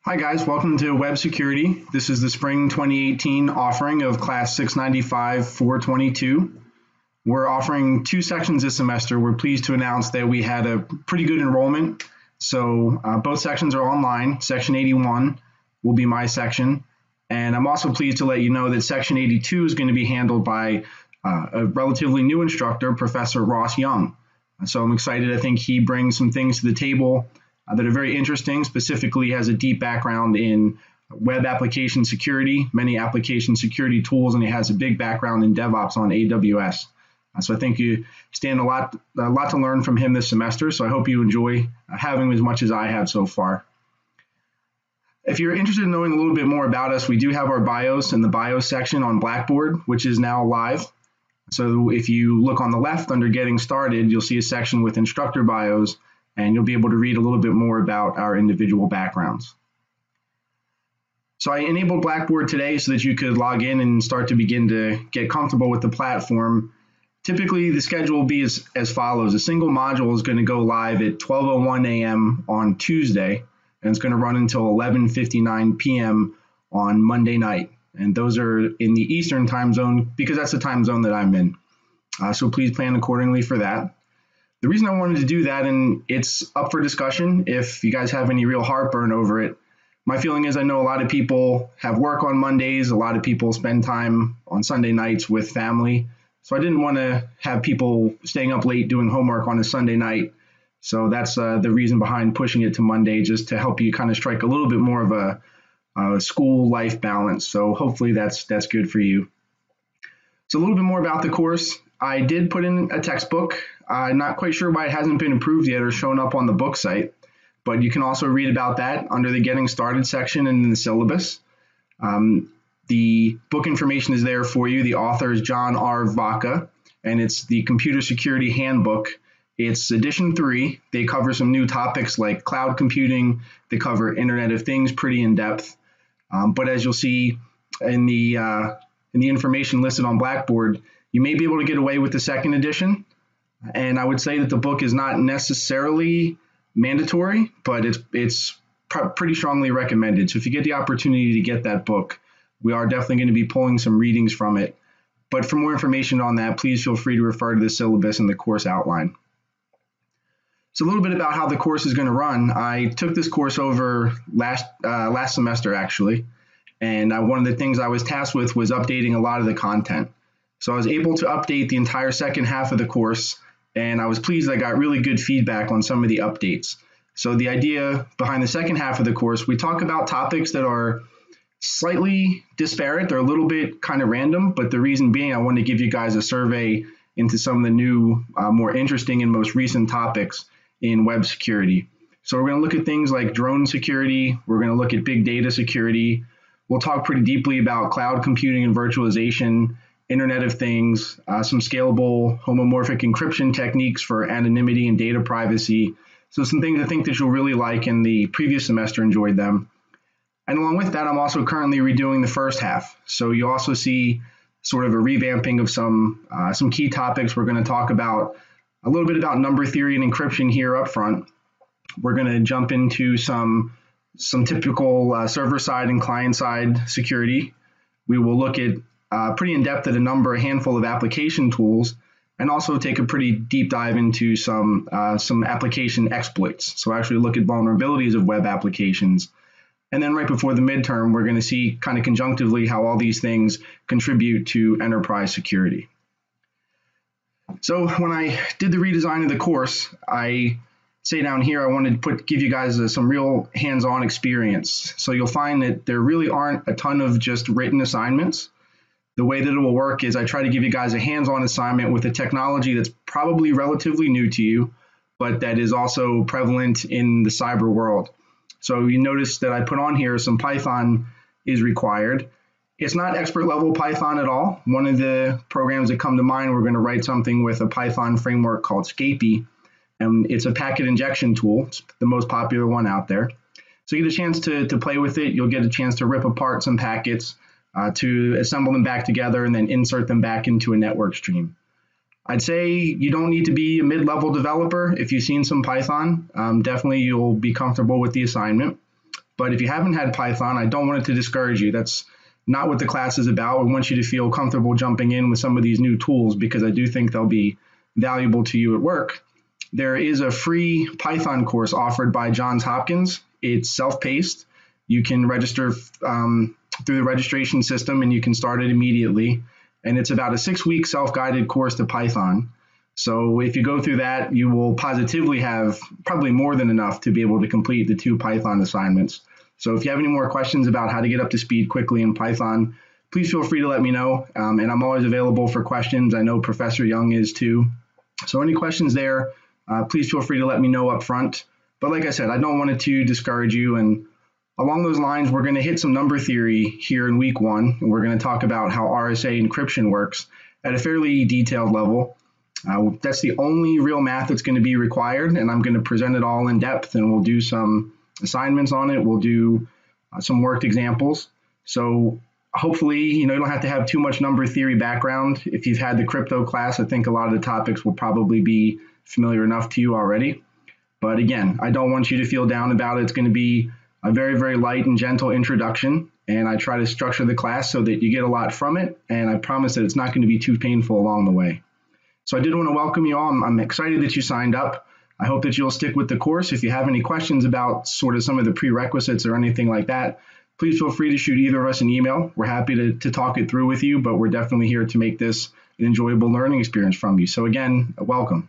Hi guys, welcome to Web Security. This is the spring 2018 offering of class 695 422. We're offering two sections this semester. We're pleased to announce that we had a pretty good enrollment. So both sections are online. Section 81 will be my section. And I'm also pleased to let you know that section 82 is going to be handled by a relatively new instructor, Professor Ross Young. So I'm excited. I think he brings some things to the table that are very interesting. Specifically has a deep background in web application security, many application security tools, and he has a big background in DevOps on AWS. So I think you stand a lot to learn from him this semester. So I hope you enjoy having him as much as I have so far. If you're interested in knowing a little bit more about us, we do have our bios in the bios section on Blackboard, which is now live. So if you look on the left under Getting Started, you'll see a section with instructor bios, and you'll be able to read a little bit more about our individual backgrounds. So I enabled Blackboard today so that you could log in and start to begin to get comfortable with the platform. Typically, the schedule will be as follows. A single module is going to go live at 12:01 a.m. on Tuesday, and it's going to run until 11:59 p.m. on Monday night. And those are in the Eastern time zone because that's the time zone that I'm in. So please plan accordingly for that. The reason I wanted to do that, and it's up for discussion if you guys have any real heartburn over it, my feeling is I know a lot of people have work on Mondays, a lot of people spend time on Sunday nights with family. So I didn't want to have people staying up late doing homework on a Sunday night. So that's the reason behind pushing it to Monday, just to help you kind of strike a little bit more of a school life balance. So hopefully that's good for you. So a little bit more about the course. I did put in a textbook. I'm not quite sure why it hasn't been approved yet or shown up on the book site, but you can also read about that under the Getting Started section and in the syllabus. The book information is there for you. The author is John R. Vaca, and it's the Computer Security Handbook. It's edition 3. They cover some new topics like cloud computing. They cover Internet of Things pretty in depth. But as you'll see in the information listed on Blackboard, you may be able to get away with the second edition. And I would say that the book is not necessarily mandatory, but it's pretty strongly recommended. So if you get the opportunity to get that book, we are definitely going to be pulling some readings from it. But for more information on that, please feel free to refer to the syllabus and the course outline. So a little bit about how the course is going to run. I took this course over last semester, actually. And one of the things I was tasked with was updating a lot of the content. So I was able to update the entire second half of the course, and I was pleased I got really good feedback on some of the updates. So the idea behind the second half of the course, we talk about topics that are slightly disparate. They're a little bit kind of random, but the reason being I wanted to give you guys a survey into some of the new, more interesting and most recent topics in web security. So we're going to look at things like drone security. We're going to look at big data security. We'll talk pretty deeply about cloud computing and virtualization, Internet of Things, some scalable homomorphic encryption techniques for anonymity and data privacy. So some things I think that you'll really like, and the previous semester enjoyed them. And along with that, I'm also currently redoing the first half. So you'll also see sort of a revamping of some key topics. We're going to talk about a little bit about number theory and encryption here up front. We're going to jump into some typical server-side and client-side security. We will look at pretty in-depth at a handful of application tools, and also take a pretty deep dive into some application exploits. So actually look at vulnerabilities of web applications. And then right before the midterm, we're going to see kind of conjunctively how all these things contribute to enterprise security. So when I did the redesign of the course, I say down here, I wanted to give you guys some real hands-on experience. So you'll find that there really aren't a ton of just written assignments. The way that it will work is I try to give you guys a hands-on assignment with a technology that's probably relatively new to you, but that is also prevalent in the cyber world. So you notice that I put on here some Python is required. It's not expert level Python at all. One of the programs that come to mind, we're going to write something with a Python framework called Scapy, and it's a packet injection tool. It's the most popular one out there. So you get a chance to play with it. You'll get a chance to rip apart some packets, to assemble them back together and then insert them back into a network stream. I'd say you don't need to be a mid-level developer. If you've seen some Python, definitely you'll be comfortable with the assignment. But if you haven't had Python, I don't want it to discourage you. That's not what the class is about. We want you to feel comfortable jumping in with some of these new tools because I do think they'll be valuable to you at work. There is a free Python course offered by Johns Hopkins. It's self-paced. You can register through the registration system and you can start it immediately. And it's about a 6-week self-guided course to Python. So if you go through that, you will positively have probably more than enough to be able to complete the 2 Python assignments. So if you have any more questions about how to get up to speed quickly in Python, please feel free to let me know. And I'm always available for questions. I know Professor Young is too. So any questions there, please feel free to let me know up front. But like I said, I don't want it to discourage you. And along those lines, we're going to hit some number theory here in week 1. And we're going to talk about how RSA encryption works at a fairly detailed level. That's the only real math that's going to be required. And I'm going to present it all in depth and we'll do some assignments on it. We'll do some worked examples. So hopefully, you don't have to have too much number theory background. If you've had the crypto class, I think a lot of the topics will probably be familiar enough to you already. But again, I don't want you to feel down about it. It's going to be a very, very light and gentle introduction. And I try to structure the class so that you get a lot from it. And I promise that it's not going to be too painful along the way. So I did want to welcome you all. I'm excited that you signed up. I hope that you'll stick with the course. If you have any questions about sort of some of the prerequisites or anything like that, please feel free to shoot either of us an email. We're happy to talk it through with you, but we're definitely here to make this an enjoyable learning experience from you. So again, welcome.